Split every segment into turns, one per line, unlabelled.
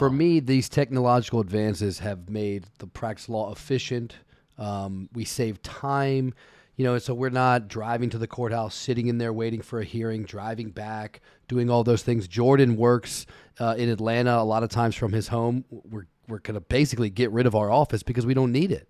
For me, these technological advances have made the practice law efficient. We save time, so we're not driving to the courthouse, sitting in there waiting for a hearing, driving back, doing all those things. Jordan works in Atlanta a lot of times from his home. We're going to basically get rid of our office because we don't need it.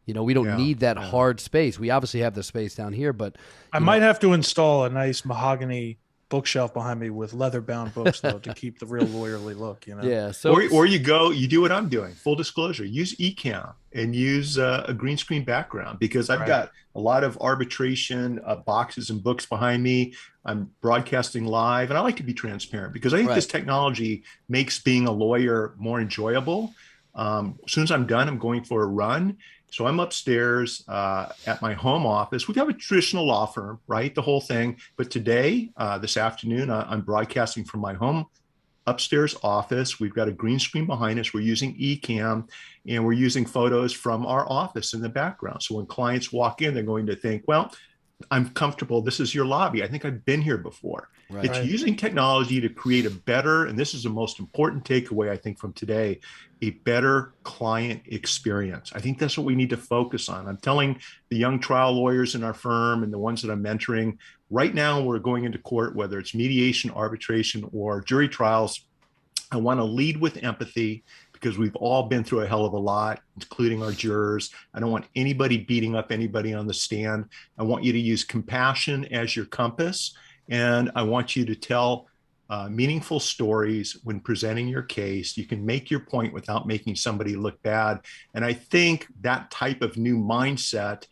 We don't need that hard space. We obviously have the space down here, but
I might have to install a nice mahogany bookshelf behind me with leather-bound books, though, to keep the real lawyerly look.
Yeah.
Or you do what I'm doing. Full disclosure: use Ecamm and use a green screen background, because I've got a lot of arbitration boxes and books behind me. I'm broadcasting live, and I like to be transparent because I think this technology makes being a lawyer more enjoyable. As soon as I'm done, I'm going for a run. So I'm upstairs at my home office. We have a traditional law firm, right? The whole thing. But today, this afternoon, I'm broadcasting from my home upstairs office. We've got a green screen behind us. We're using Ecamm, and we're using photos from our office in the background. So when clients walk in, they're going to think, well, I'm comfortable. This is your lobby. I think I've been here before. It's using technology to create a better, and this is the most important takeaway, I think, from today, a better client experience. I think that's what we need to focus on. I'm telling the young trial lawyers in our firm and the ones that I'm mentoring, right now we're going into court, whether it's mediation, arbitration, or jury trials. I want to lead with empathy, because we've all been through a hell of a lot, including our jurors. I don't want anybody beating up anybody on the stand. I want you to use compassion as your compass. And I want you to tell meaningful stories when presenting your case. You can make your point without making somebody look bad. And I think that type of new mindset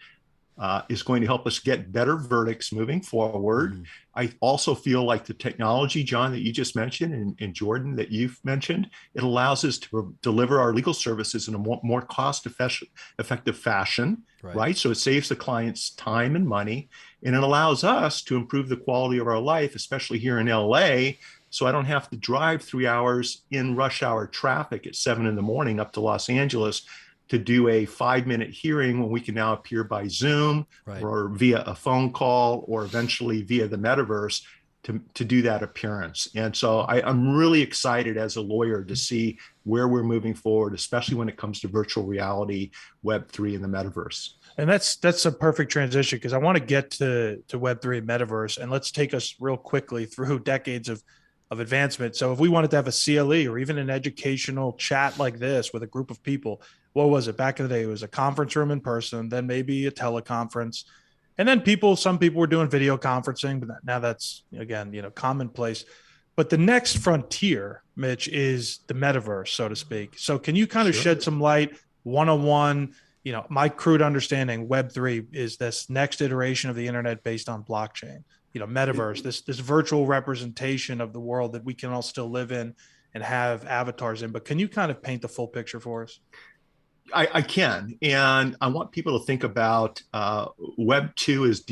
is going to help us get better verdicts moving forward. Mm-hmm. I also feel like the technology, John, that you just mentioned, and Jordan, that you've mentioned, it allows us to deliver our legal services in a more cost-effective fashion, right? So it saves the clients time and money, and it allows us to improve the quality of our life, especially here in LA. So I don't have to drive 3 hours in rush hour traffic at 7 a.m. up to Los Angeles to do a 5-minute hearing, when we can now appear by Zoom or via a phone call, or eventually via the metaverse to do that appearance. And so I'm really excited as a lawyer to see where we're moving forward, especially when it comes to virtual reality, Web3, and the metaverse.
And that's a perfect transition, because I want to get to Web3 and metaverse, and let's take us real quickly through decades of advancement. So if we wanted to have a CLE or even an educational chat like this with a group of people, what was it back in the day? It was a conference room in person, then maybe a teleconference. And then some people were doing video conferencing, but now that's, again, commonplace. But the next frontier, Mitch, is the metaverse, so to speak. So can you kind of shed some light, one-on-one? My crude understanding, Web3 is this next iteration of the internet based on blockchain. Metaverse, this virtual representation of the world that we can all still live in and have avatars in. But can you kind of paint the full picture for us?
I can, and I want people to think about Web 2 is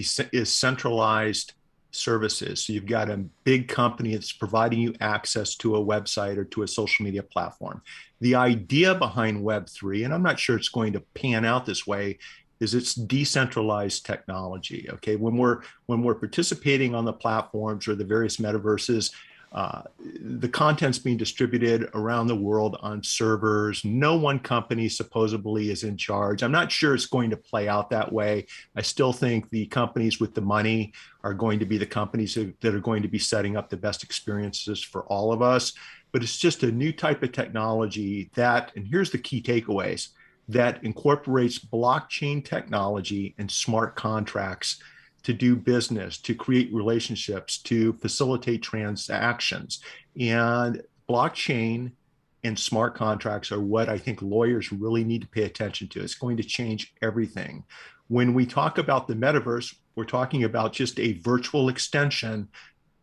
centralized services. So you've got a big company that's providing you access to a website or to a social media platform. The idea behind Web 3, and I'm not sure it's going to pan out this way, is it's decentralized technology. Okay, when we're participating on the platforms or the various metaverses, the content's being distributed around the world on servers. No one company supposedly is in charge. I'm not sure it's going to play out that way. I still think the companies with the money are going to be the companies that are going to be setting up the best experiences for all of us. But it's just a new type of technology that, and here's the key takeaways, that incorporates blockchain technology and smart contracts to do business, to create relationships, to facilitate transactions. And blockchain and smart contracts are what I think lawyers really need to pay attention to. It's going to change everything. When we talk about the metaverse, we're talking about just a virtual extension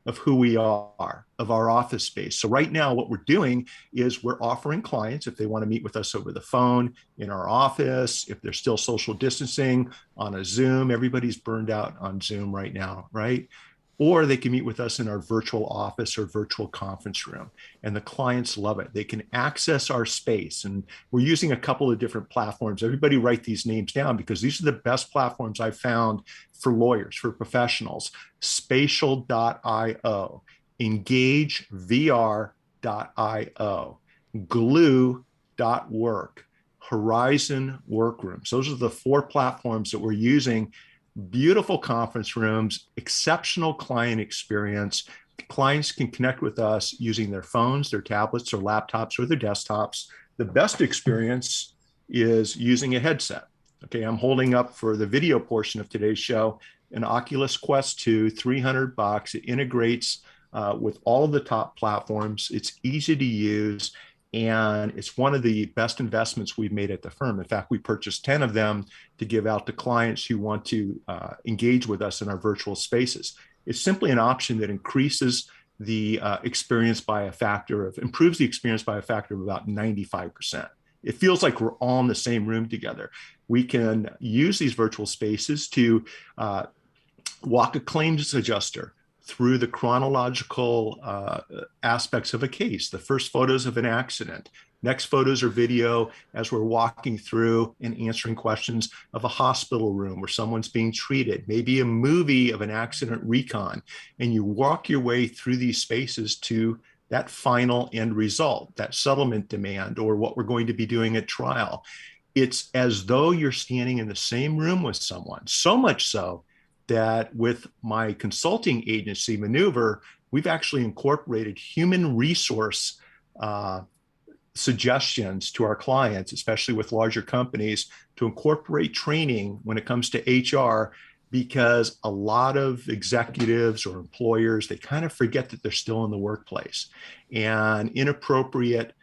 of who we are, of our office space. So right now, what we're doing is we're offering clients, if they want to meet with us over the phone, in our office, if they're still social distancing, on a Zoom. Everybody's burned out on Zoom right now, right? Or they can meet with us in our virtual office or virtual conference room. And the clients love it. They can access our space. And we're using a couple of different platforms. Everybody write these names down, because these are the best platforms I've found for lawyers, for professionals. Spatial.io, engagevr.io. glue.work, Horizon Workrooms. Those are the 4 platforms that we're using. Beautiful conference rooms, exceptional client experience. Clients can connect with us using their phones, their tablets, their laptops, or their desktops. The best experience is using a headset. Okay, I'm holding up for the video portion of today's show an Oculus Quest 2, $300. It integrates with all of the top platforms. It's easy to use, and it's one of the best investments we've made at the firm. In fact, we purchased 10 of them to give out to clients who want to engage with us in our virtual spaces. It's simply an option that increases the experience by a factor of, improves the experience by a factor of about 95%. It feels like we're all in the same room together. We can use these virtual spaces to walk a claims adjuster through the chronological aspects of a case, the first photos of an accident, next photos or video as we're walking through and answering questions of a hospital room where someone's being treated, maybe a movie of an accident recon, and you walk your way through these spaces to that final end result, that settlement demand, or what we're going to be doing at trial. It's as though you're standing in the same room with someone, so much so that with my consulting agency, Maneuver, we've actually incorporated human resource suggestions to our clients, especially with larger companies, to incorporate training when it comes to HR, because a lot of executives or employers, they kind of forget that they're still in the workplace, and inappropriate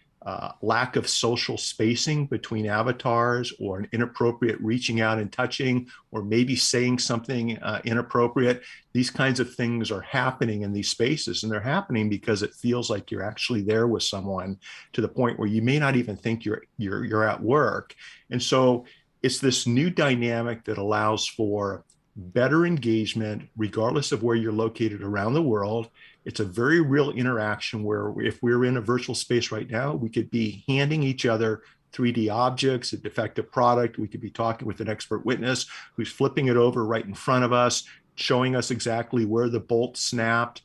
lack of social spacing between avatars, or an inappropriate reaching out and touching, or maybe saying something inappropriate. These kinds of things are happening in these spaces, and they're happening because it feels like you're actually there with someone to the point where you may not even think you're at work. And so it's this new dynamic that allows for better engagement, regardless of where you're located around the world. It's a very real interaction where if we're in a virtual space right now, we could be handing each other 3D objects, a defective product. We could be talking with an expert witness who's flipping it over right in front of us, showing us exactly where the bolt snapped.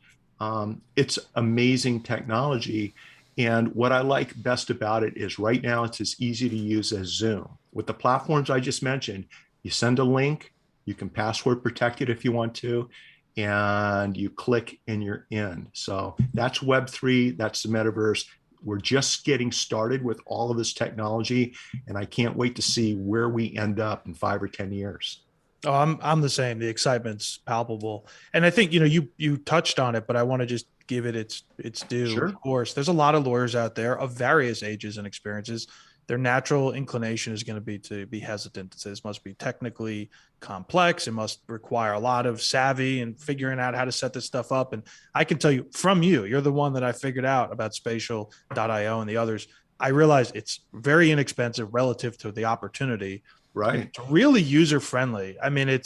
It's amazing technology. And what I like best about it is right now it's as easy to use as Zoom. With the platforms I just mentioned, you send a link, you can password protect it if you want to, and you click and you're in. So that's Web3, that's the metaverse. We're just getting started with all of this technology, and I can't wait to see where we end up in 5 or 10 years.
Oh, I'm the same. The excitement's palpable. And I think, you touched on it, but I want to just give it its due.
Sure.
Of course, there's a lot of lawyers out there of various ages and experiences. Their natural inclination is going to be hesitant to say this must be technically complex. It must require a lot of savvy and figuring out how to set this stuff up. And I can tell you from you're the one that I figured out about spatial.io and the others. I realized it's very inexpensive relative to the opportunity.
Right.
It's really user friendly. I mean, I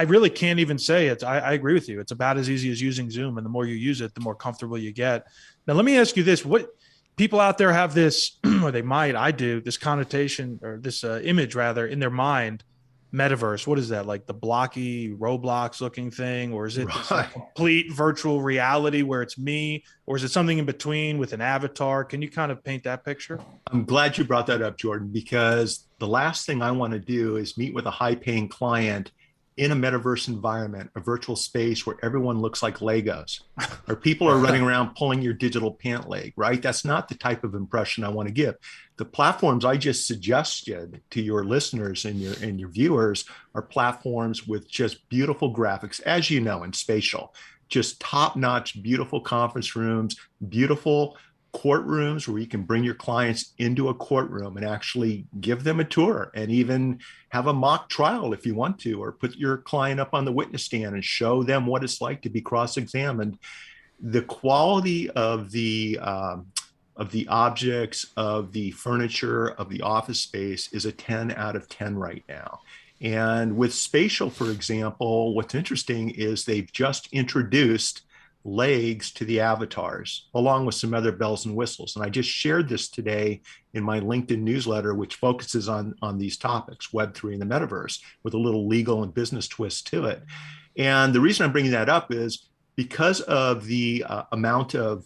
really can't even say it. I agree with you. It's about as easy as using Zoom. And the more you use it, the more comfortable you get. Now, let me ask you this. What people out there have this, or I do, this connotation or this image rather in their mind, metaverse. What is that? Like the blocky Roblox looking thing? Or is it this complete virtual reality where it's me? Or is it something in between with an avatar? Can you kind of paint that picture?
I'm glad you brought that up, Jordan, because the last thing I want to do is meet with a high-paying client in a metaverse environment, a virtual space where everyone looks like Legos, or people are running around pulling your digital pant leg, right? That's not the type of impression I want to give. The platforms I just suggested to your listeners and your viewers are platforms with just beautiful graphics, as you know, in spatial, just top-notch, beautiful conference rooms, beautiful courtrooms where you can bring your clients into a courtroom and actually give them a tour and even have a mock trial if you want to, or put your client up on the witness stand and show them what it's like to be cross-examined. The quality of the objects, of the furniture, of the office space is a 10 out of 10 right now. And with spatial, for example, what's interesting is they've just introduced legs to the avatars, along with some other bells and whistles. And I just shared this today in my LinkedIn newsletter, which focuses on these topics, Web3 and the metaverse, with a little legal and business twist to it. And the reason I'm bringing that up is because of the amount of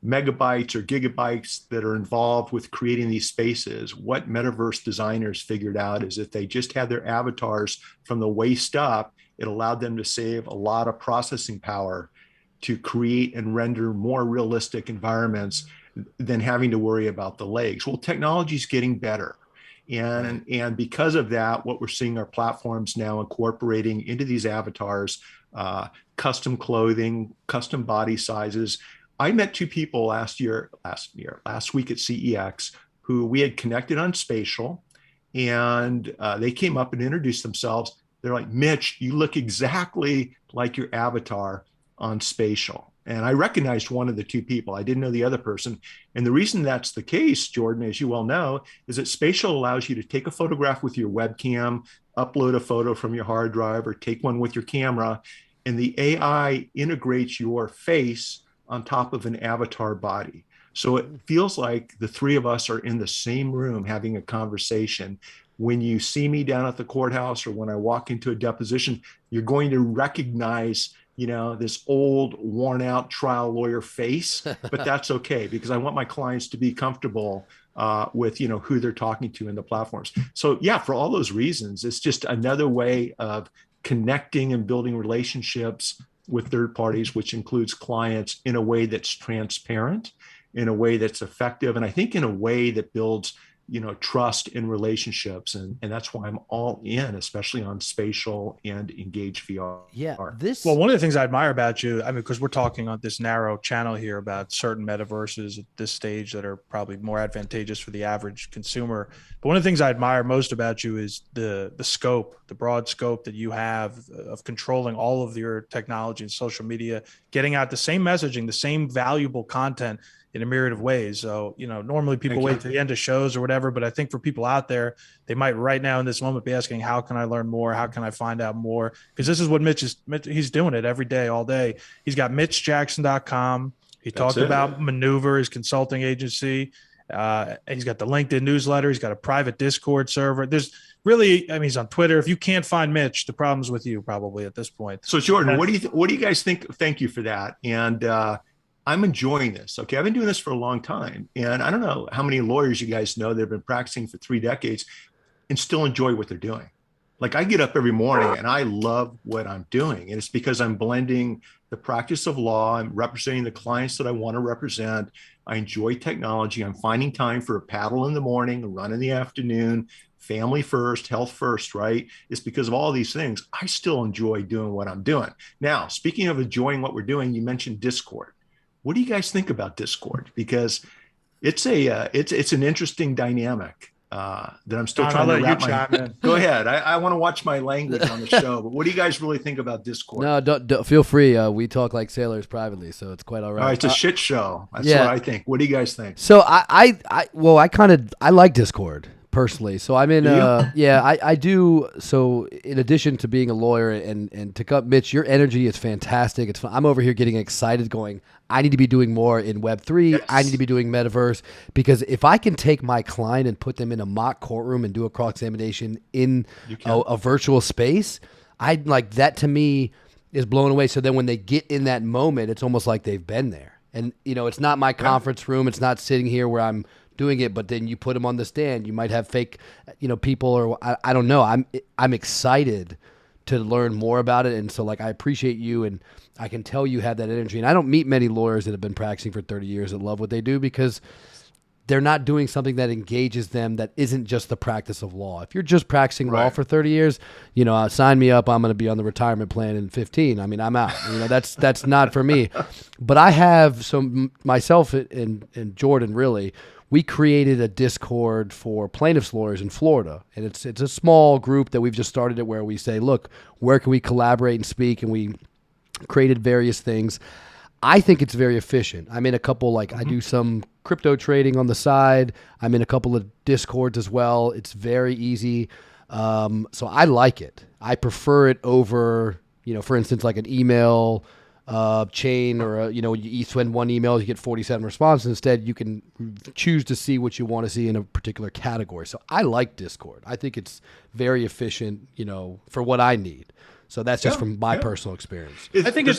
megabytes or gigabytes that are involved with creating these spaces. What metaverse designers figured out is if they just had their avatars from the waist up, it allowed them to save a lot of processing power to create and render more realistic environments than having to worry about the legs. Well, technology is getting better. And because of that, what we're seeing are platforms now incorporating into these avatars, custom clothing, custom body sizes. I met two people last week at CEX, who we had connected on Spatial, and they came up and introduced themselves. They're like, Mitch, you look exactly like your avatar on Spatial. And I recognized one of the two people. I didn't know the other person. And the reason that's the case, Jordan, as you well know, is that Spatial allows you to take a photograph with your webcam, upload a photo from your hard drive, or take one with your camera. And the AI integrates your face on top of an avatar body. So it feels like the three of us are in the same room having a conversation. When you see me down at the courthouse or when I walk into a deposition, you're going to recognize, this old, worn out trial lawyer face, but that's okay because I want my clients to be comfortable with, who they're talking to in the platforms. So yeah, for all those reasons, it's just another way of connecting and building relationships with third parties, which includes clients, in a way that's transparent, in a way that's effective, and I think in a way that builds trust in relationships. And that's why I'm all in, especially on Spatial and Engage VR.
Yeah.
Well, one of the things I admire about you, because we're talking on this narrow channel here about certain metaverses at this stage that are probably more advantageous for the average consumer. But one of the things I admire most about you is the scope, the broad scope that you have of controlling all of your technology and social media, getting out the same messaging, the same valuable content in a myriad of ways. So, normally people wait to the end of shows or whatever, but I think for people out there, they might right now in this moment be asking, how can I learn more? How can I find out more? Because this is what he's doing it every day, all day. He's got MitchJackson.com. He talked about Maneuver, his consulting agency. He's got the LinkedIn newsletter. He's got a private Discord server. There's really, he's on Twitter. If you can't find Mitch, the problem's with you probably at this point.
So Jordan, what do you guys think? Thank you for that. And, I'm enjoying this. Okay. I've been doing this for a long time. And I don't know how many lawyers you guys know that have been practicing for 3 decades and still enjoy what they're doing. Like, I get up every morning and I love what I'm doing. And it's because I'm blending the practice of law. I'm representing the clients that I want to represent. I enjoy technology. I'm finding time for a paddle in the morning, a run in the afternoon, family first, health first, right? It's because of all these things. I still enjoy doing what I'm doing. Now, speaking of enjoying what we're doing, you mentioned Discord. What do you guys think about Discord? Because it's an interesting dynamic that I'm still trying to wrap my. Go ahead. I want to watch my language on the show, but what do you guys really think about Discord?
No, don't feel free. We talk like sailors privately, so it's quite all right.
All right, it's a shit show. That's what I think. What do you guys think?
So I like Discord personally. So I'm in I do. So in addition to being a lawyer and to cut Mitch, your energy is fantastic. It's fun. I'm over here getting excited going, I need to be doing more in Web3. Yes. I need to be doing Metaverse, because if I can take my client and put them in a mock courtroom and do a cross-examination in a virtual space, I'd like that. To me is blown away. So then when they get in that moment, it's almost like they've been there. And it's not my conference room. It's not sitting here where I'm doing it, but then you put them on the stand. You might have fake, people, or I don't know. I'm excited to learn more about it. And so I appreciate you, and I can tell you have that energy. And I don't meet many lawyers that have been practicing for 30 years that love what they do, because they're not doing something that engages them that isn't just the practice of law. If you're just practicing law for 30 years, sign me up. I'm going to be on the retirement plan in 15. I'm out. That's not for me. But I have myself and Jordan, really, we created a Discord for plaintiffs lawyers in Florida. And it's a small group that we've just started it, where we say, look, where can we collaborate and speak? And we created various things. I think it's very efficient. I'm in a couple, I do some crypto trading on the side. I'm in a couple of Discords as well. It's very easy. So I like it. I prefer it over, for instance, like an email chain, or you send one email, you get 47 responses. Instead, you can choose to see what you want to see in a particular category. So I like Discord. I think it's very efficient, for what I need. So that's just from my personal experience.
I think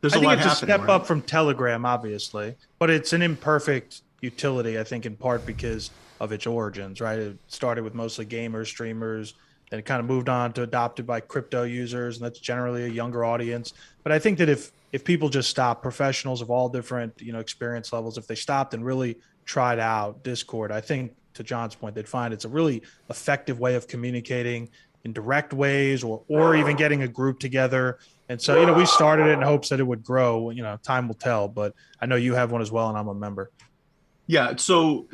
There's
I
a
think
lot
it's a
happening,
step up from Telegram, obviously, but it's an imperfect utility, I think, in part because of its origins, right? It started with mostly gamers, streamers, then it kind of moved on to adopted by crypto users, and that's generally a younger audience. But I think that if people just stop, professionals of all different, experience levels, if they stopped and really tried out Discord, I think, to John's point, they'd find it's a really effective way of communicating in direct ways, or even getting a group together. And so, we started it in hopes that it would grow. Time will tell, but I know you have one as well, and I'm a member.
Yeah, so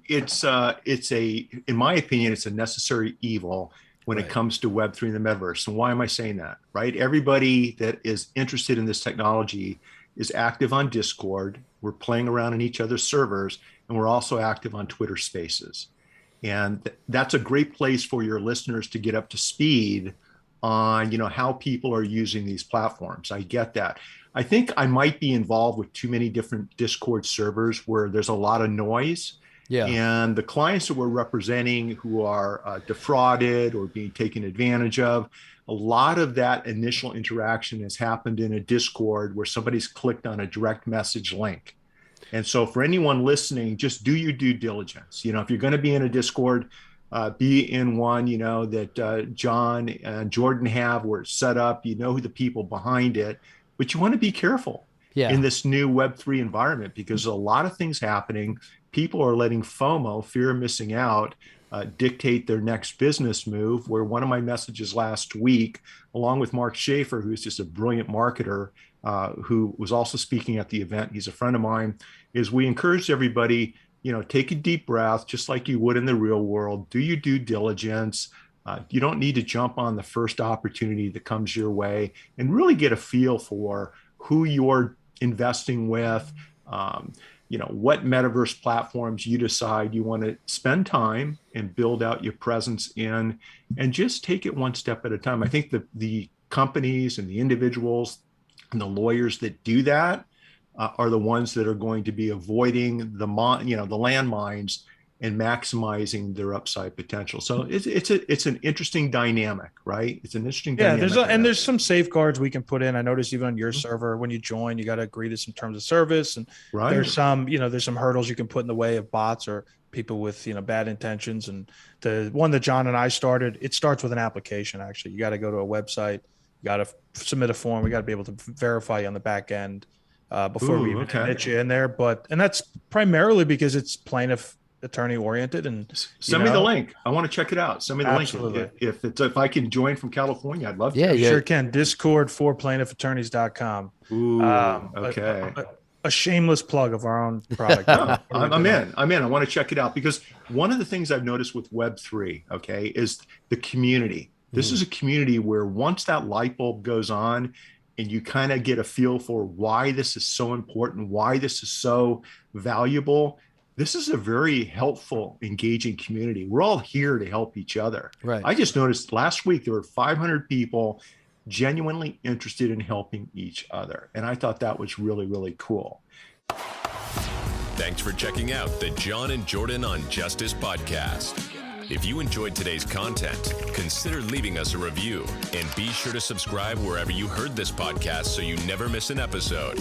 it's in my opinion, it's a necessary evil when it comes to Web3 and the metaverse. And why am I saying that? Right? Everybody that is interested in this technology is active on Discord. We're playing around in each other's servers, and we're also active on Twitter Spaces. And that's a great place for your listeners to get up to speed on, how people are using these platforms. I get that. I think I might be involved with too many different Discord servers where there's a lot of noise. Yeah. And the clients that we're representing who are defrauded or being taken advantage of, a lot of that initial interaction has happened in a Discord where somebody's clicked on a direct message link. And so for anyone listening, just do your due diligence. If you're going to be in a Discord, be in one, that John and Jordan have where it's set up, who the people behind it, but you want to be careful in this new Web3 environment because there's a lot of things happening. People are letting FOMO, fear of missing out, dictate their next business move, where one of my messages last week, along with Mark Schaefer, who's just a brilliant marketer, who was also speaking at the event, he's a friend of mine, is we encouraged everybody, take a deep breath, just like you would in the real world, do your due diligence. You don't need to jump on the first opportunity that comes your way, and really get a feel for who you're investing with, what metaverse platforms you decide you want to spend time and build out your presence in, and just take it one step at a time. I think the companies and the individuals and the lawyers that do that are the ones that are going to be avoiding the landmines and maximizing their upside potential. So it's an interesting dynamic, right? It's an interesting dynamic.
There's some safeguards we can put in. I noticed even on your server, when you join, you got to agree to some terms of service, and there's some hurdles you can put in the way of bots or people with bad intentions. And the one that John and I started, it starts with an application. Actually, you got to go to a website, you got to submit a form, we got to be able to verify you on the back end before we even get you in there. And that's primarily because it's plaintiff attorney oriented. And
send me the link. I want to check it out. Send me the link. If I can join from California, I'd love to.
Yeah, you sure can. Discord for plaintiffattorneys.com.
Ooh, okay.
A shameless plug of our own product.
No, I'm in. I want to check it out because one of the things I've noticed with Web3, is the community. This is a community where once that light bulb goes on and you kind of get a feel for why this is so important, why this is so valuable, this is a very helpful, engaging community. We're all here to help each other.
Right.
I just noticed last week there were 500 people genuinely interested in helping each other. And I thought that was really, really cool.
Thanks for checking out the John and Jordan on Justice podcast. If you enjoyed today's content, consider leaving us a review and be sure to subscribe wherever you heard this podcast so you never miss an episode.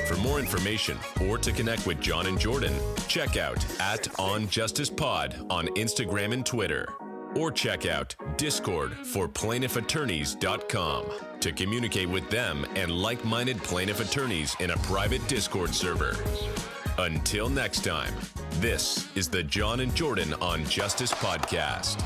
For more information or to connect with John and Jordan, check out @OnJusticePod on Instagram and Twitter, or check out Discord for plaintiffattorneys.com to communicate with them and like-minded plaintiff attorneys in a private Discord server. Until next time, this is the John and Jordan on Justice podcast.